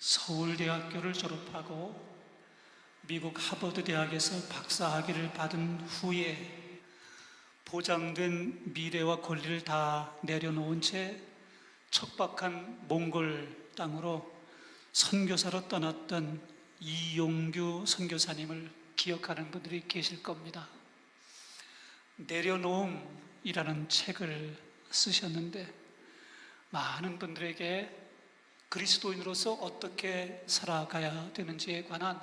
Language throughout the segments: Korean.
서울대학교를 졸업하고 미국 하버드 대학에서 박사학위를 받은 후에 보장된 미래와 권리를 다 내려놓은 채 척박한 몽골 땅으로 선교사로 떠났던 이용규 선교사님을 기억하는 분들이 계실 겁니다. 내려놓음이라는 책을 쓰셨는데 많은 분들에게 그리스도인으로서 어떻게 살아가야 되는지에 관한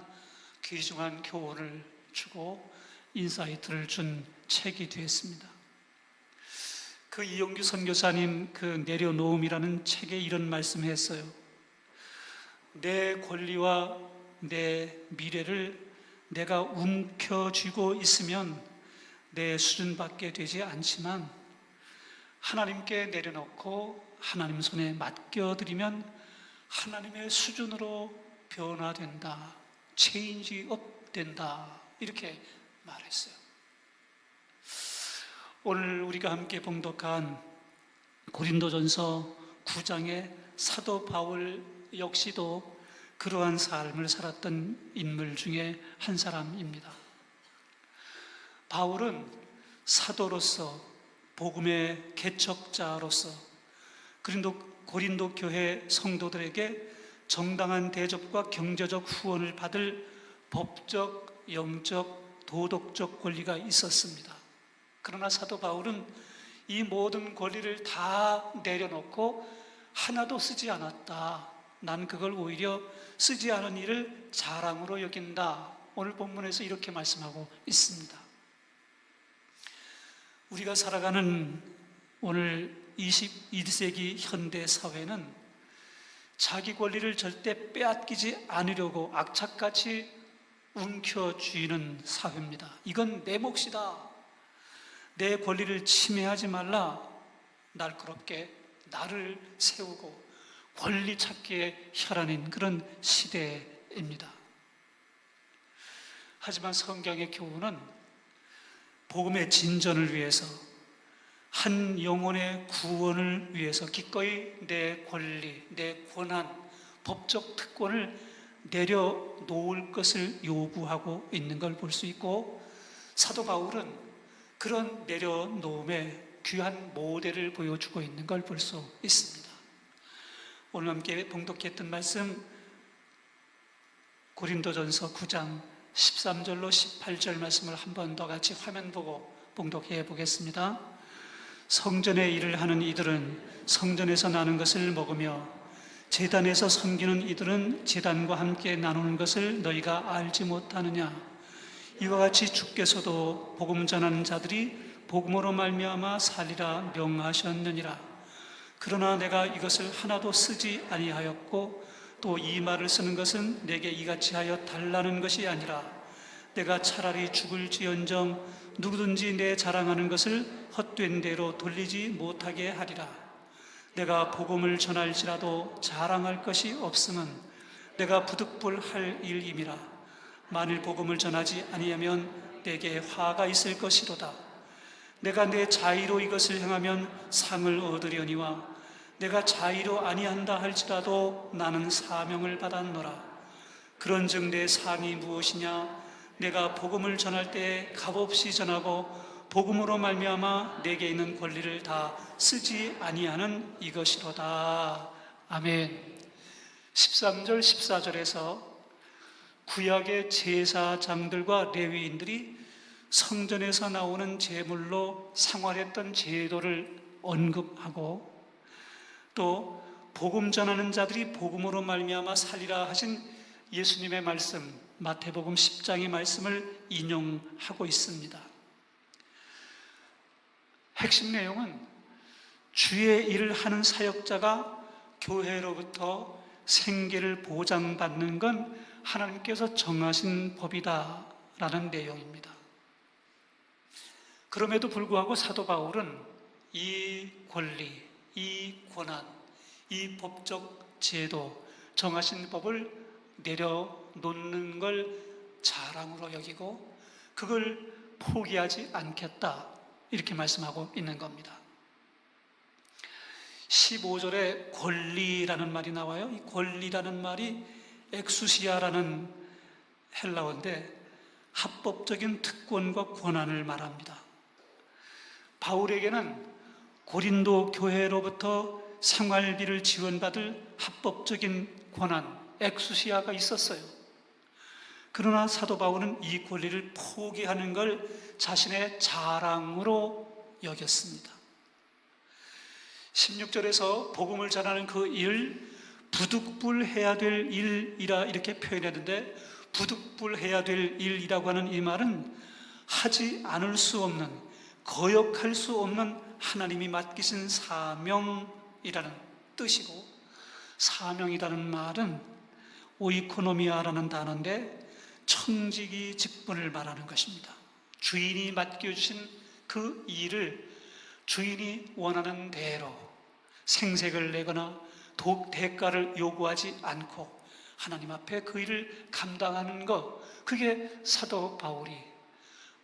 귀중한 교훈을 주고 인사이트를 준 책이 되었습니다. 그 이용규 선교사님 그 내려놓음이라는 책에 이런 말씀을 했어요. 내 권리와 내 미래를 내가 움켜쥐고 있으면 내 수준밖에 되지 않지만 하나님께 내려놓고 하나님 손에 맡겨드리면 하나님의 수준으로 변화된다, 체인지업 된다, 이렇게 말했어요. 오늘 우리가 함께 봉독한 고린도전서 9장의 사도 바울 역시도 그러한 삶을 살았던 인물 중에 한 사람입니다. 바울은 사도로서, 복음의 개척자로서 고린도 교회 성도들에게 정당한 대접과 경제적 후원을 받을 법적, 영적, 도덕적 권리가 있었습니다. 그러나 사도 바울은 이 모든 권리를 다 내려놓고 하나도 쓰지 않았다. 난 그걸 오히려 쓰지 않은 일을 자랑으로 여긴다. 오늘 본문에서 이렇게 말씀하고 있습니다. 우리가 살아가는 오늘 21세기 현대 사회는 자기 권리를 절대 빼앗기지 않으려고 악착같이 움켜쥐는 사회입니다. 이건 내 몫이다. 내 권리를 침해하지 말라. 날카롭게 나를 세우고 권리 찾기에 혈안인 그런 시대입니다. 하지만 성경의 교훈은 복음의 진전을 위해서, 한 영혼의 구원을 위해서 기꺼이 내 권리, 내 권한, 법적 특권을 내려놓을 것을 요구하고 있는 걸 볼 수 있고, 사도 바울은 그런 내려놓음의 귀한 모델을 보여주고 있는 걸 볼 수 있습니다. 오늘 함께 봉독했던 말씀 고린도전서 9장 13절로 18절 말씀을 한 번 더 같이 화면 보고 봉독해 보겠습니다. 성전의 일을 하는 이들은 성전에서 나는 것을 먹으며 제단에서 섬기는 이들은 제단과 함께 나누는 것을 너희가 알지 못하느냐? 이와 같이 주께서도 복음 전하는 자들이 복음으로 말미암아 살리라 명하셨느니라. 그러나 내가 이것을 하나도 쓰지 아니하였고 또 이 말을 쓰는 것은 내게 이같이 하여 달라는 것이 아니라 내가 차라리 죽을지언정 누구든지 내 자랑하는 것을 헛된 대로 돌리지 못하게 하리라. 내가 복음을 전할지라도 자랑할 것이 없음은 내가 부득불할 일임이라. 만일 복음을 전하지 아니하면 내게 화가 있을 것이로다. 내가 내 자의로 이것을 행하면 상을 얻으려니와 내가 자의로 아니한다 할지라도 나는 사명을 받았노라. 그런즉 내 상이 무엇이냐? 내가 복음을 전할 때 값없이 전하고 복음으로 말미암아 내게 있는 권리를 다 쓰지 아니하는 이것이로다. 아멘. 13절 14절에서 구약의 제사장들과 레위인들이 성전에서 나오는 제물로 생활했던 제도를 언급하고 또 복음 전하는 자들이 복음으로 말미암아 살리라 하신 예수님의 말씀 마태복음 10장의 말씀을 인용하고 있습니다. 핵심 내용은 주의 일을 하는 사역자가 교회로부터 생계를 보장받는 건 하나님께서 정하신 법이다 라는 내용입니다. 그럼에도 불구하고 사도 바울은 이 권리, 이 권한, 이 법적 제도, 정하신 법을 내려놓는 걸 자랑으로 여기고 그걸 포기하지 않겠다 이렇게 말씀하고 있는 겁니다. 15절에 권리라는 말이 나와요. 이 권리라는 말이 엑수시아라는 헬라어인데 합법적인 특권과 권한을 말합니다. 바울에게는 고린도 교회로부터 생활비를 지원받을 합법적인 권한, 엑수시아가 있었어요. 그러나 사도 바울은 이 권리를 포기하는 걸 자신의 자랑으로 여겼습니다. 16절에서 복음을 전하는 그 일, 부득불해야 될 일이라 이렇게 표현했는데, 부득불해야 될 일이라고 하는 이 말은 하지 않을 수 없는, 거역할 수 없는 하나님이 맡기신 사명이라는 뜻이고, 사명이라는 말은 오이코노미아라는 단어인데 청지기 직분을 말하는 것입니다. 주인이 맡겨주신 그 일을 주인이 원하는 대로 생색을 내거나 대가를 요구하지 않고 하나님 앞에 그 일을 감당하는 것, 그게 사도 바울이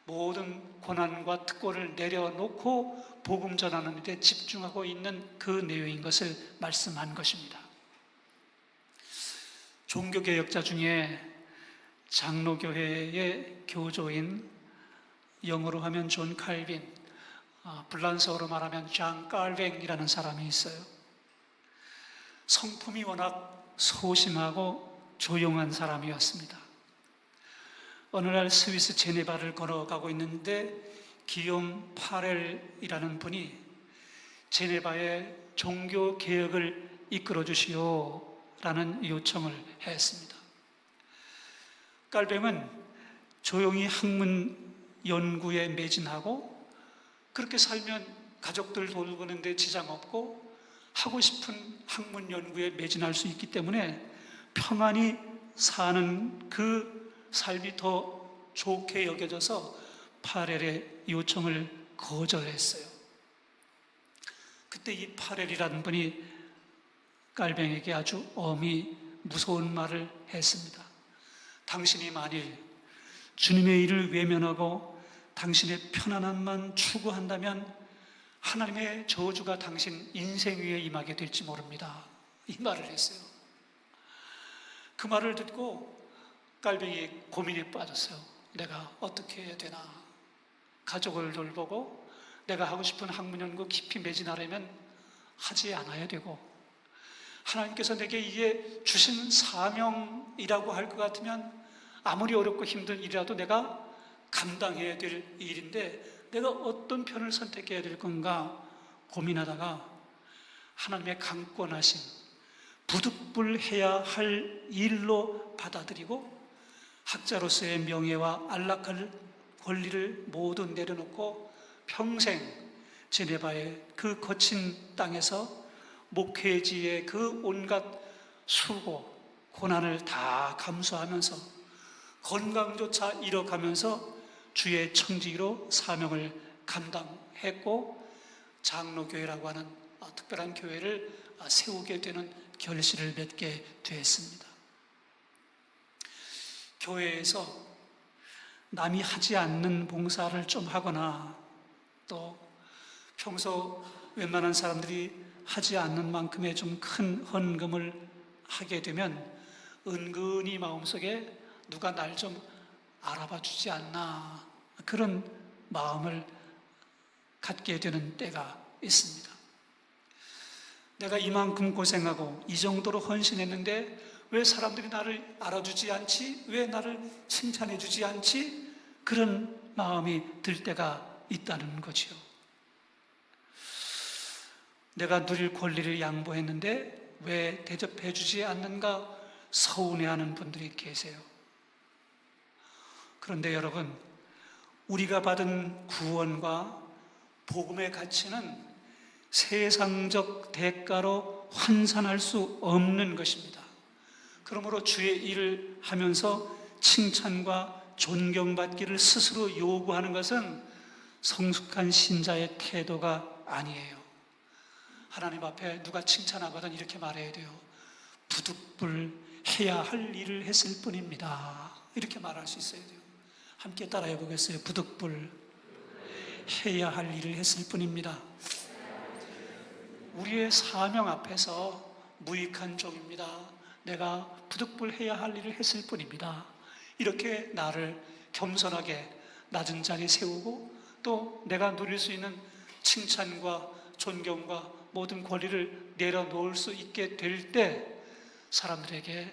모든 고난과 특권을 내려놓고 복음 전하는 데 집중하고 있는 그 내용인 것을 말씀한 것입니다. 종교개혁자 중에 장로교회의 교조인, 영어로 하면 존 칼빈, 불란서어로 말하면 장 깔뱅이라는 사람이 있어요. 성품이 워낙 소심하고 조용한 사람이었습니다. 어느 날 스위스 제네바를 걸어가고 있는데 기욤 파렐이라는 분이 제네바의 종교개혁을 이끌어 주시오라는 요청을 했습니다. 깔뱅은 조용히 학문 연구에 매진하고 그렇게 살면 가족들 돌보는데 지장 없고 하고 싶은 학문 연구에 매진할 수 있기 때문에 평안히 사는 그 삶이 더 좋게 여겨져서 파렐의 요청을 거절했어요. 그때 이 파렐이라는 분이 깔뱅에게 아주 엄히 무서운 말을 했습니다. 당신이 만일 주님의 일을 외면하고 당신의 편안함만 추구한다면 하나님의 저주가 당신 인생 위에 임하게 될지 모릅니다. 이 말을 했어요. 그 말을 듣고 깔뱅이 고민에 빠졌어요. 내가 어떻게 해야 되나? 가족을 돌보고 내가 하고 싶은 학문 연구 깊이 매진하려면 하지 않아야 되고, 하나님께서 내게 이게 주신 사명이라고 할 것 같으면 아무리 어렵고 힘든 일이라도 내가 감당해야 될 일인데 내가 어떤 편을 선택해야 될 건가 고민하다가 하나님의 강권하신 부득불해야 할 일로 받아들이고 학자로서의 명예와 안락할 권리를 모두 내려놓고 평생 제네바의 그 거친 땅에서 목회지의 그 온갖 수고, 고난을 다 감수하면서 건강조차 잃어가면서 주의 청지기로 사명을 감당했고 장로교회라고 하는 특별한 교회를 세우게 되는 결실을 맺게 되었습니다. 교회에서 남이 하지 않는 봉사를 좀 하거나 또 평소 웬만한 사람들이 하지 않는 만큼의 좀 큰 헌금을 하게 되면 은근히 마음속에 누가 날 좀 알아봐 주지 않나, 그런 마음을 갖게 되는 때가 있습니다. 내가 이만큼 고생하고 이 정도로 헌신했는데 왜 사람들이 나를 알아주지 않지? 왜 나를 칭찬해 주지 않지? 그런 마음이 들 때가 있다는 거죠. 내가 누릴 권리를 양보했는데 왜 대접해 주지 않는가 서운해하는 분들이 계세요. 그런데 여러분, 우리가 받은 구원과 복음의 가치는 세상적 대가로 환산할 수 없는 것입니다. 그러므로 주의 일을 하면서 칭찬과 존경받기를 스스로 요구하는 것은 성숙한 신자의 태도가 아니에요. 하나님 앞에 누가 칭찬하거든 이렇게 말해야 돼요. 부득불해야 할 일을 했을 뿐입니다. 이렇게 말할 수 있어야 돼요. 함께 따라해 보겠어요. 부득불해야 할 일을 했을 뿐입니다. 우리의 사명 앞에서 무익한 종입니다. 내가 부득불해야 할 일을 했을 뿐입니다. 이렇게 나를 겸손하게 낮은 자리에 세우고 또 내가 누릴 수 있는 칭찬과 존경과 모든 권리를 내려놓을 수 있게 될 때 사람들에게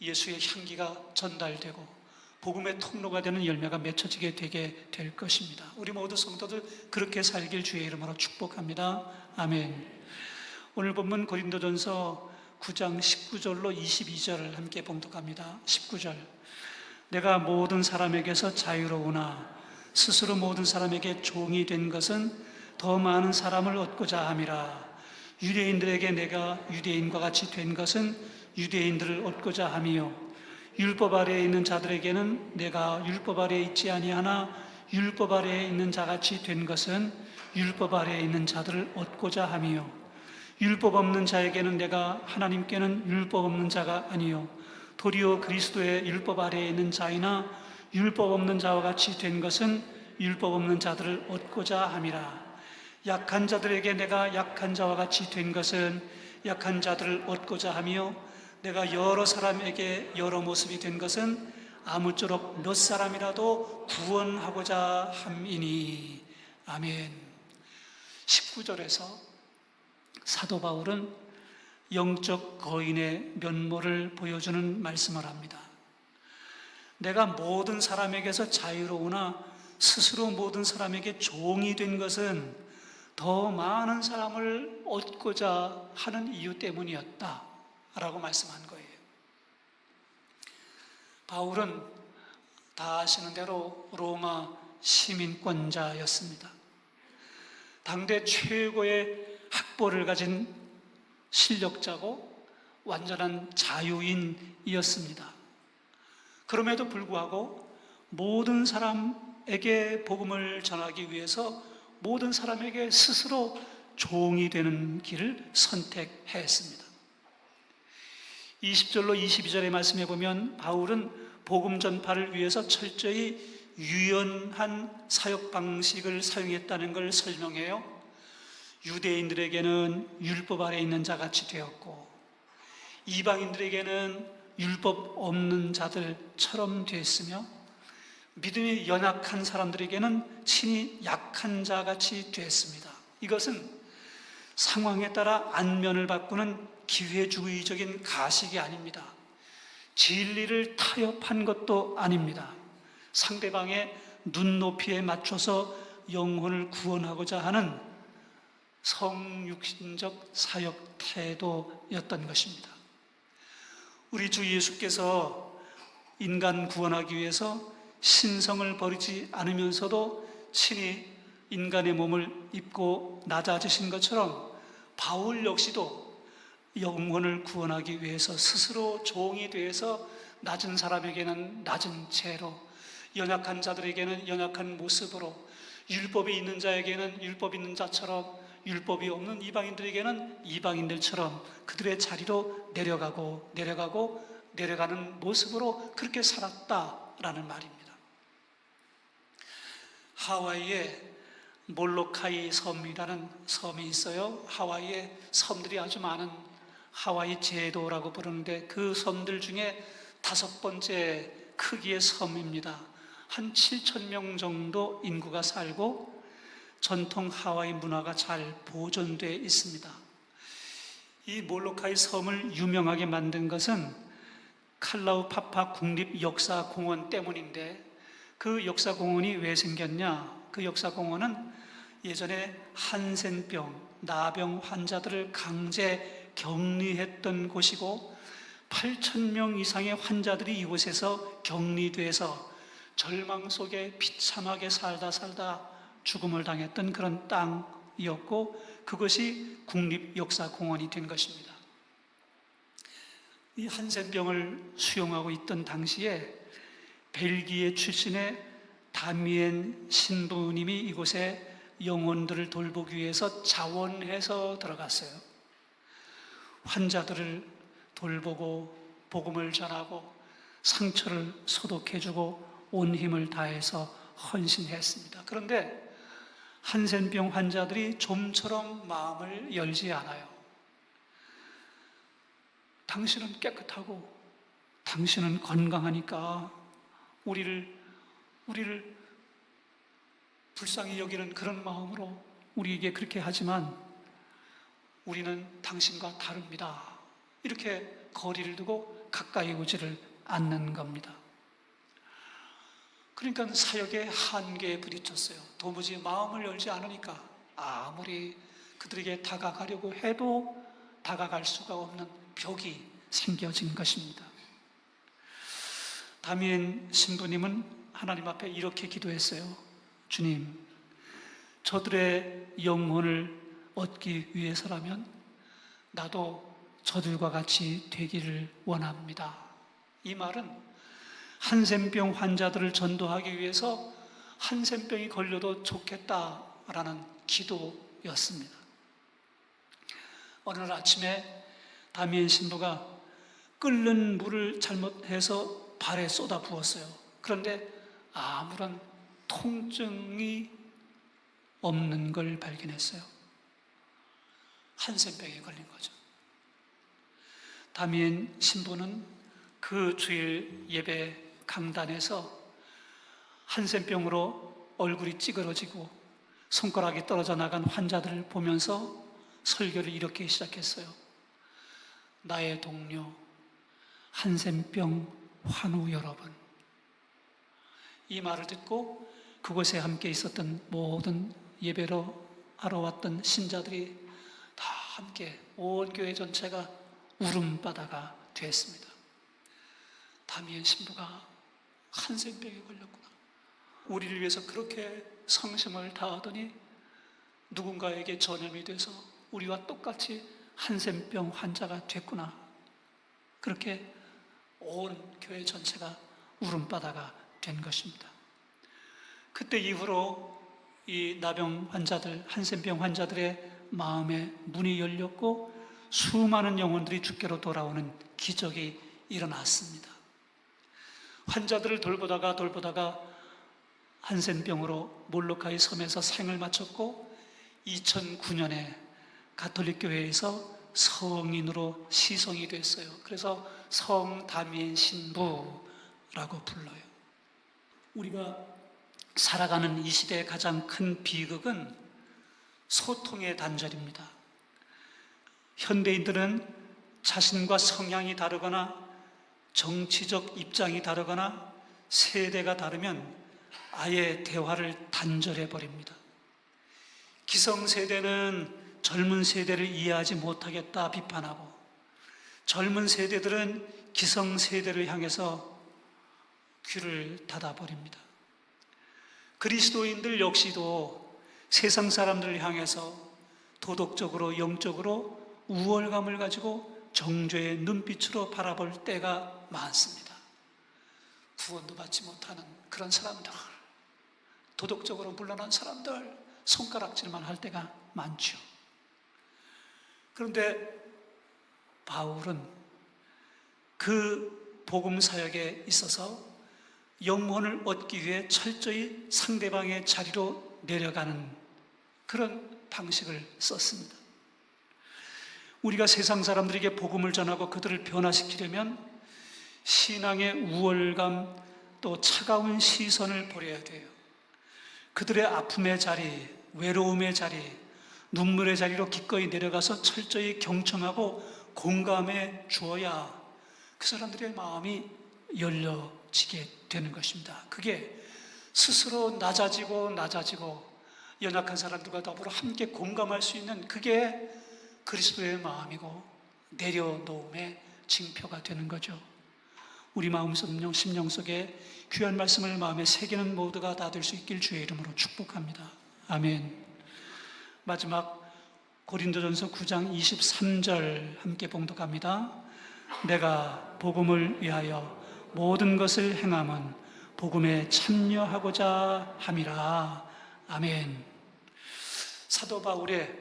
예수의 향기가 전달되고 복음의 통로가 되는 열매가 맺혀지게 되게 될 것입니다. 우리 모두 성도들 그렇게 살길 주의 이름으로 축복합니다. 아멘. 오늘 본문 고린도전서 9장 19절로 22절을 함께 봉독합니다. 19절. 내가 모든 사람에게서 자유로우나 스스로 모든 사람에게 종이 된 것은 더 많은 사람을 얻고자 함이라. 유대인들에게 내가 유대인과 같이 된 것은 유대인들을 얻고자 함이요 율법 아래에 있는 자들에게는 내가 율법 아래에 있지 아니하나 율법 아래에 있는 자같이 된 것은 율법 아래에 있는 자들을 얻고자 함이요 율법 없는 자에게는 내가 하나님께는 율법 없는 자가 아니요 도리어 그리스도의 율법 아래에 있는 자이나 율법 없는 자와 같이 된 것은 율법 없는 자들을 얻고자 함이라. 약한 자들에게 내가 약한 자와 같이 된 것은 약한 자들을 얻고자 하며 내가 여러 사람에게 여러 모습이 된 것은 아무쪼록 몇 사람이라도 구원하고자 함이니. 아멘. 19절에서 사도 바울은 영적 거인의 면모를 보여주는 말씀을 합니다. 내가 모든 사람에게서 자유로우나 스스로 모든 사람에게 종이 된 것은 더 많은 사람을 얻고자 하는 이유 때문이었다 라고 말씀한 거예요. 바울은 다 아시는 대로 로마 시민권자였습니다. 당대 최고의 학벌을 가진 실력자고 완전한 자유인이었습니다. 그럼에도 불구하고 모든 사람에게 복음을 전하기 위해서 모든 사람에게 스스로 종이 되는 길을 선택했습니다. 20절로 22절의 말씀에 보면 바울은 복음 전파를 위해서 철저히 유연한 사역 방식을 사용했다는 걸 설명해요. 유대인들에게는 율법 아래 있는 자같이 되었고 이방인들에게는 율법 없는 자들처럼 되었으며 믿음이 연약한 사람들에게는 친히 약한 자같이 되었습니다. 이것은 상황에 따라 안면을 바꾸는 기회주의적인 가식이 아닙니다. 진리를 타협한 것도 아닙니다. 상대방의 눈높이에 맞춰서 영혼을 구원하고자 하는 성육신적 사역 태도였던 것입니다. 우리 주 예수께서 인간 구원하기 위해서 신성을 버리지 않으면서도 친히 인간의 몸을 입고 낮아지신 것처럼 바울 역시도 영혼을 구원하기 위해서 스스로 종이 되어서 낮은 사람에게는 낮은 채로 연약한 자들에게는 연약한 모습으로 율법이 있는 자에게는 율법 있는 자처럼 율법이 없는 이방인들에게는 이방인들처럼 그들의 자리로 내려가는 모습으로 그렇게 살았다라는 말입니다. 하와이에 몰로카이 섬이라는 섬이 있어요. 하와이에 섬들이 아주 많은 하와이 제도라고 부르는데 그 섬들 중에 5번째 크기의 섬입니다. 한 7,000명 정도 인구가 살고 전통 하와이 문화가 잘 보존되어 있습니다. 이 몰로카이 섬을 유명하게 만든 것은 칼라우파파 국립역사공원 때문인데 그 역사공원이 왜 생겼냐? 그 역사공원은 예전에 한센병, 나병 환자들을 강제 격리했던 곳이고 8,000명 이상의 환자들이 이곳에서 격리돼서 절망 속에 비참하게 살다 죽음을 당했던 그런 땅이었고 그것이 국립역사공원이 된 것입니다. 이 한센병을 수용하고 있던 당시에 벨기에 출신의 다미엔 신부님이 이곳에 영혼들을 돌보기 위해서 자원해서 들어갔어요. 환자들을 돌보고 복음을 전하고 상처를 소독해주고 온 힘을 다해서 헌신했습니다. 그런데 한센병 환자들이 좀처럼 마음을 열지 않아요. 당신은 깨끗하고 당신은 건강하니까 우리를 불쌍히 여기는 그런 마음으로 우리에게 그렇게 하지만 우리는 당신과 다릅니다. 이렇게 거리를 두고 가까이 오지를 않는 겁니다. 그러니까 사역의 한계에 부딪혔어요. 도무지 마음을 열지 않으니까 아무리 그들에게 다가가려고 해도 다가갈 수가 없는 벽이 생겨진 것입니다. 다미엔 신부님은 하나님 앞에 이렇게 기도했어요. 주님, 저들의 영혼을 얻기 위해서라면 나도 저들과 같이 되기를 원합니다. 이 말은 한센병 환자들을 전도하기 위해서 한센병이 걸려도 좋겠다라는 기도였습니다. 어느 날 아침에 다미엔 신부가 끓는 물을 잘못해서 발에 쏟아 부었어요. 그런데 아무런 통증이 없는 걸 발견했어요. 한센병에 걸린 거죠. 다미엔 신부는 그 주일 예배 강단에서 한센병으로 얼굴이 찌그러지고 손가락이 떨어져 나간 환자들을 보면서 설교를 이렇게 시작했어요. 나의 동료 한센병 환우 여러분, 이 말을 듣고 그곳에 함께 있었던 모든 예배로 하러 왔던 신자들이 다 함께 온 교회 전체가 울음바다가 됐습니다. 다미엔 신부가 한센병에 걸렸구나. 우리를 위해서 그렇게 성심을 다하더니 누군가에게 전염이 돼서 우리와 똑같이 한센병 환자가 됐구나. 그렇게 온 교회 전체가 울음바다가 된 것입니다. 그때 이후로 이 나병 환자들, 한센병 환자들의 마음에 문이 열렸고 수많은 영혼들이 주께로 돌아오는 기적이 일어났습니다. 환자들을 돌보다가 한센병으로 몰로카이 섬에서 생을 마쳤고 2009년에 가톨릭 교회에서 성인으로 시성이 됐어요. 그래서 성다미엔 신부라고 불러요. 우리가 살아가는 이 시대의 가장 큰 비극은 소통의 단절입니다. 현대인들은 자신과 성향이 다르거나 정치적 입장이 다르거나 세대가 다르면 아예 대화를 단절해 버립니다. 기성세대는 젊은 세대를 이해하지 못하겠다 비판하고, 젊은 세대들은 기성세대를 향해서 귀를 닫아버립니다. 그리스도인들 역시도 세상 사람들을 향해서 도덕적으로 영적으로 우월감을 가지고 정죄의 눈빛으로 바라볼 때가 많습니다. 구원도 받지 못하는 그런 사람들, 도덕적으로 물러난 사람들 손가락질만 할 때가 많죠. 그런데 바울은 그 복음 사역에 있어서 영혼을 얻기 위해 철저히 상대방의 자리로 내려가는 그런 방식을 썼습니다. 우리가 세상 사람들에게 복음을 전하고 그들을 변화시키려면 신앙의 우월감 또 차가운 시선을 버려야 돼요. 그들의 아픔의 자리, 외로움의 자리, 눈물의 자리로 기꺼이 내려가서 철저히 경청하고 공감해 주어야 그 사람들의 마음이 열려지게 되는 것입니다. 그게 스스로 낮아지고 연약한 사람들과 더불어 함께 공감할 수 있는, 그게 그리스도의 마음이고 내려놓음의 징표가 되는 거죠. 우리 마음 심령 속에 귀한 말씀을 마음에 새기는 모두가 다 될 수 있길 주의 이름으로 축복합니다. 아멘. 마지막 고린도전서 9장 23절 함께 봉독합니다. 내가 복음을 위하여 모든 것을 행함은 복음에 참여하고자 함이라. 아멘. 사도 바울의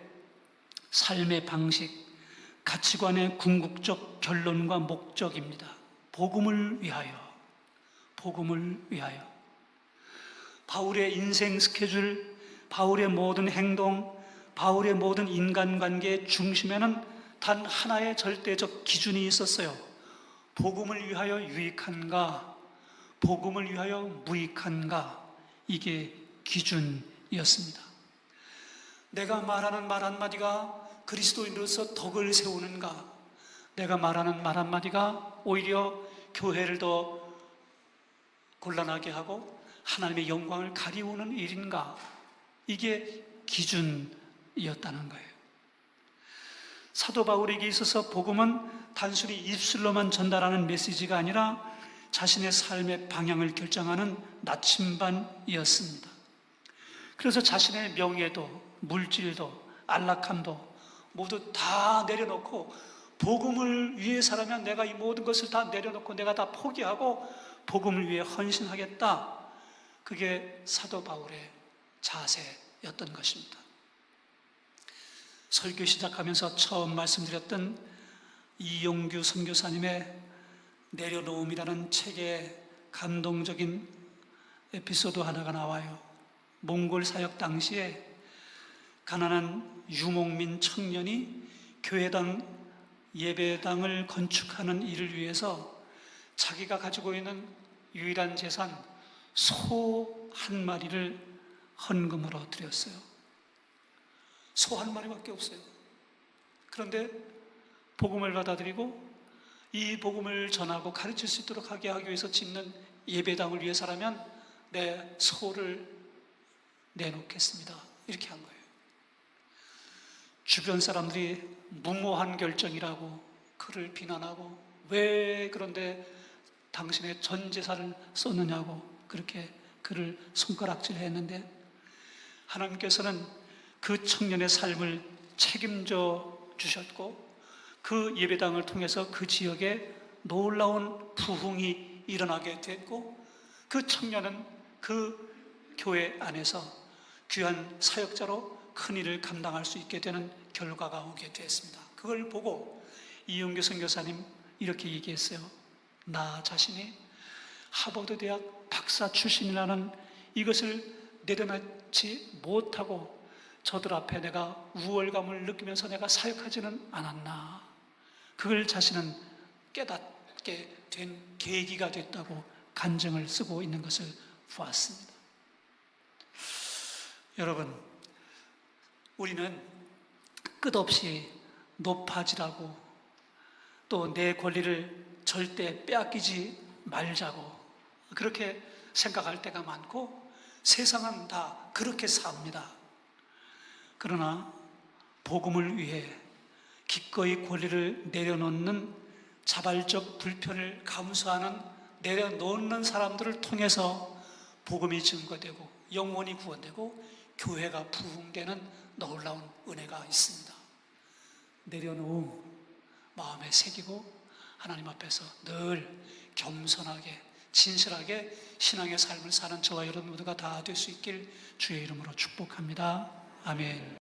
삶의 방식, 가치관의 궁극적 결론과 목적입니다. 복음을 위하여, 복음을 위하여. 바울의 인생 스케줄, 바울의 모든 행동, 바울의 모든 인간관계의 중심에는 단 하나의 절대적 기준이 있었어요. 복음을 위하여 유익한가, 복음을 위하여 무익한가, 이게 기준이었습니다. 내가 말하는 말 한마디가 그리스도인으로서 덕을 세우는가, 내가 말하는 말 한마디가 오히려 교회를 더 곤란하게 하고 하나님의 영광을 가리우는 일인가, 이게 기준이었다는 거예요. 사도 바울에게 있어서 복음은 단순히 입술로만 전달하는 메시지가 아니라 자신의 삶의 방향을 결정하는 나침반이었습니다. 그래서 자신의 명예도, 물질도, 안락함도 모두 다 내려놓고, 복음을 위해서라면 내가 이 모든 것을 다 내려놓고 내가 다 포기하고 복음을 위해 헌신하겠다, 그게 사도 바울의 자세였던 것입니다. 설교 시작하면서 처음 말씀드렸던 이용규 선교사님의 내려놓음이라는 책에 감동적인 에피소드 하나가 나와요. 몽골 사역 당시에 가난한 유목민 청년이 교회당 예배당을 건축하는 일을 위해서 자기가 가지고 있는 유일한 재산 소 한 마리를 헌금으로 드렸어요. 소 한 마리밖에 없어요. 그런데 복음을 받아들이고 이 복음을 전하고 가르칠 수 있도록 하게 하기 위해서 짓는 예배당을 위해서라면 내 소를 내놓겠습니다, 이렇게 한 거예요. 주변 사람들이 무모한 결정이라고 그를 비난하고, 왜 그런데 당신의 전 재산을 썼느냐고 그렇게 그를 손가락질했는데, 하나님께서는 그 청년의 삶을 책임져 주셨고 그 예배당을 통해서 그 지역에 놀라운 부흥이 일어나게 됐고, 그 청년은 그 교회 안에서 귀한 사역자로 큰 일을 감당할 수 있게 되는 결과가 오게 됐습니다. 그걸 보고 이용규 선교사님 이렇게 얘기했어요. 나 자신이 하버드 대학 박사 출신이라는 이것을 내려놓지 못하고 저들 앞에 내가 우월감을 느끼면서 내가 사역하지는 않았나, 그걸 자신은 깨닫게 된 계기가 됐다고 간증을 쓰고 있는 것을 보았습니다. 여러분, 우리는 끝없이 높아지라고, 또 내 권리를 절대 빼앗기지 말자고 그렇게 생각할 때가 많고, 세상은 다 그렇게 삽니다. 그러나 복음을 위해 기꺼이 권리를 내려놓는, 자발적 불편을 감수하는, 내려놓는 사람들을 통해서 복음이 증거되고 영혼이 구원되고 교회가 부흥되는 놀라운 은혜가 있습니다. 내려놓음 마음에 새기고 하나님 앞에서 늘 겸손하게 진실하게 신앙의 삶을 사는 저와 여러분 모두가 다 될 수 있길 주의 이름으로 축복합니다. 아멘.